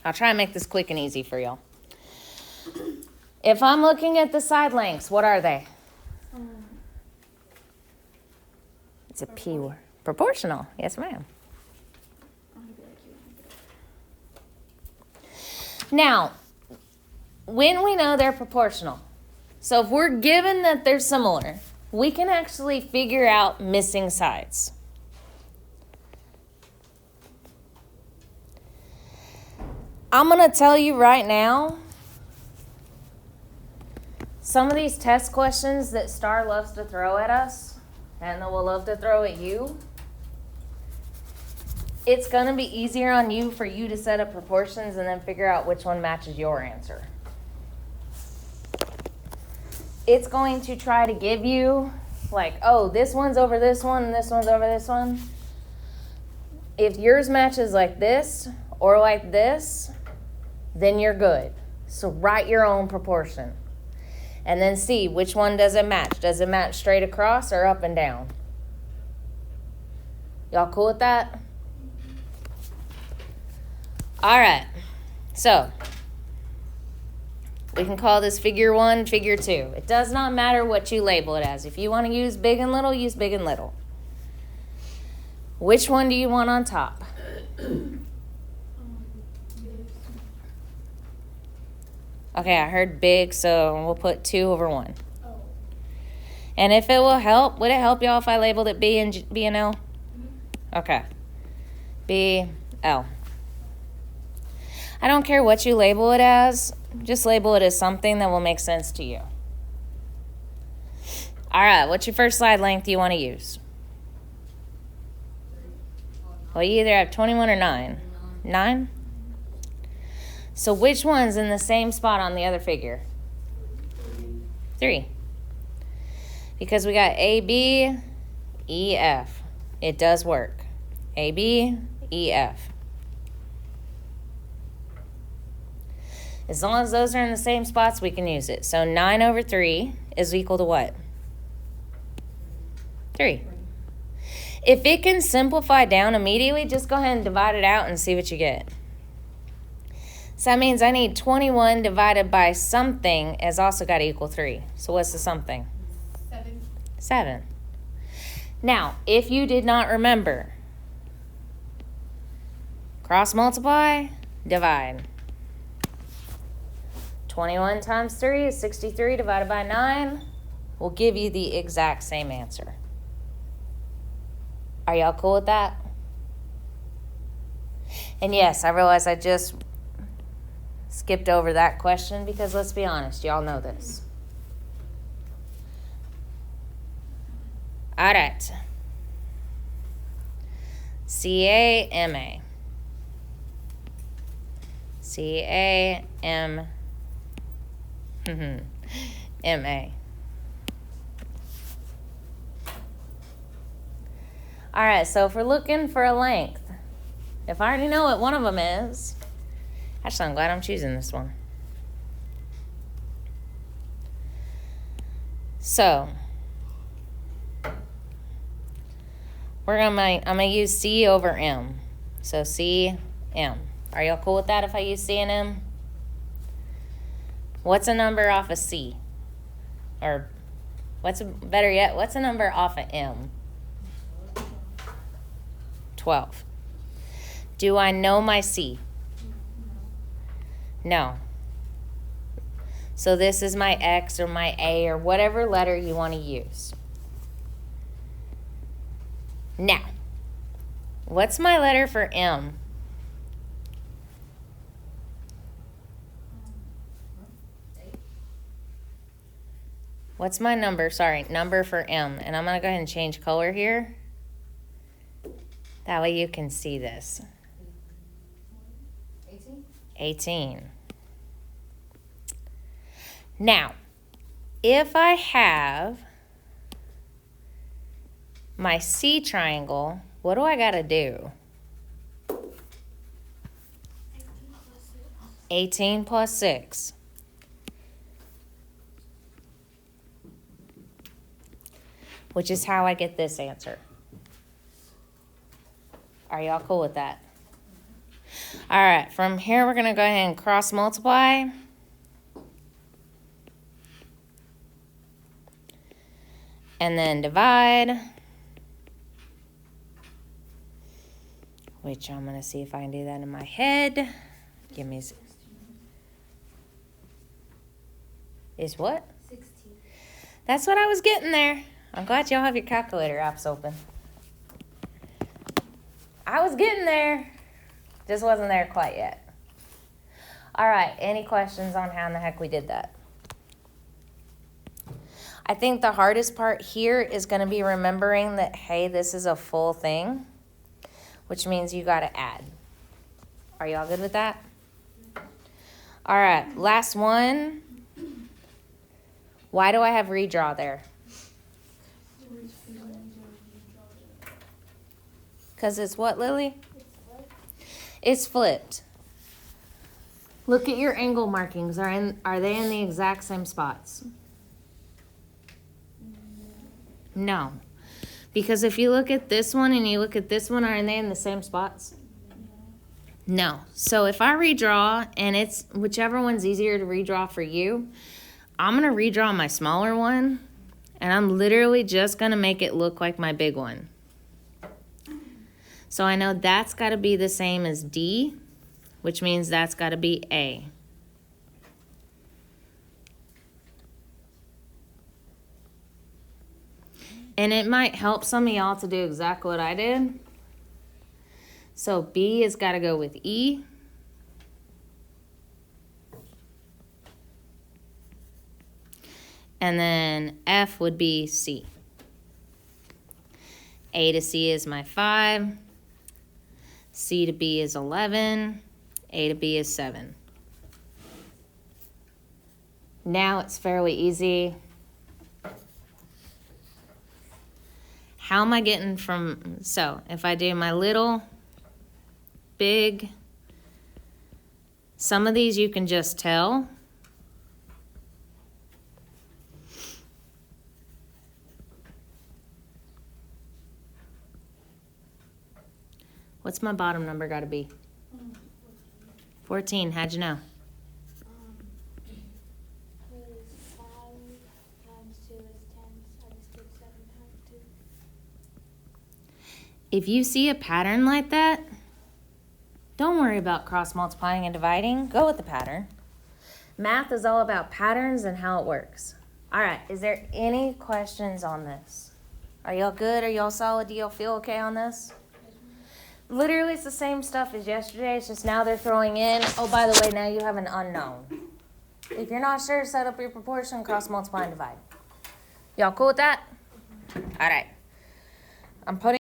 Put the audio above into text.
I'll try and make this quick and easy for y'all. If I'm looking at the side lengths, what are they? It's a P word. Proportional. Yes, ma'am. Now, when we know they're proportional, so if we're given that they're similar, we can actually figure out missing sides. I'm going to tell you right now, some of these test questions that Star loves to throw at us, and that will love to throw at you, it's going to be easier on you for you to set up proportions and then figure out which one matches your answer. It's going to try to give you, like, oh, this one's over this one and this one's over this one. If yours matches like this or like this, then you're good. So write your own proportion. And then see which one does it match. Does it match straight across or up and down? Y'all cool with that? All right. So we can call this figure 1, figure 2. It does not matter what you label it as. If you want to use big and little, use big and little. Which one do you want on top? Okay, I heard big, so we'll put 2 over 1. Oh. And if it will help, would it help y'all if I labeled it B and L? Mm-hmm. Okay. B, L. I don't care what you label it as. Just label it as something that will make sense to you. All right, what's your first side length you want to use? Well, you either have 21 or 9. 9? So which one's in the same spot on the other figure? 3. Because we got A, B, E, F. It does work. A, B, E, F. As long as those are in the same spots, we can use it. So 9 over 3 is equal to what? 3. If it can simplify down immediately, just go ahead and divide it out and see what you get. So that means I need 21 divided by something has also got to equal 3. So what's the something? 7. 7. Now, if you did not remember, cross multiply, divide. 21 times 3 is 63 divided by 9 will give you the exact same answer. Are y'all cool with that? And yes, I realize I just skipped over that question because let's be honest, y'all know this. All right. C-A-M-A. C-A-M-A. M-A. All right, so if we're looking for a length, if I already know what one of them is, actually, I'm glad I'm choosing this one. So, I'm gonna use C over M. So C, M. Are y'all cool with that if I use C and M? What's a number off of C? Or better yet, what's a number off of M? 12. Do I know my C? No. So this is my X or my A or whatever letter you want to use. Now, what's my letter for M? What's my number? Sorry, number for M. And I'm going to go ahead and change color here. That way you can see this. 18. Now, if I have my C triangle, what do I got to do? 18 plus 6. Which is how I get this answer. Are y'all cool with that? All right, from here we're going to go ahead and cross multiply. And then divide. Which I'm going to see if I can do that in my head. Give me... Is what? 16. That's what I was getting there. I'm glad y'all have your calculator apps open. I was getting there. Just wasn't there quite yet. All right, any questions on how in the heck we did that? I think the hardest part here is going to be remembering that, hey, this is a full thing, which means you got to add. Are y'all good with that? All right, last one. Why do I have redraw there? Because it's what, Lily? It's flipped. Look at your angle markings. Are they in the exact same spots? No. Because if you look at this one and you look at this one, are they in the same spots? No. So if I redraw and it's whichever one's easier to redraw for you, I'm going to redraw my smaller one and I'm literally just going to make it look like my big one. So I know that's got to be the same as D, which means that's got to be A. And it might help some of y'all to do exactly what I did. So B has got to go with E. And then F would be C. A to C is my 5. C to B is 11. A to B is 7. Now it's fairly easy. How am I getting from, so if I do my little, big, some of these you can just tell. What's my bottom number got to be? 14. How'd you know? 5 times 2 is 10, so I just did 7 times 2. If you see a pattern like that, don't worry about cross multiplying and dividing. Go with the pattern. Math is all about patterns and how it works. All right, is there any questions on this? Are y'all good? Are y'all solid? Do y'all feel okay on this? Literally, it's the same stuff as yesterday. It's just now they're throwing in, oh, by the way, now you have an unknown. If you're not sure, set up your proportion, cross multiply and divide. Y'all cool with that? All right. I'm putting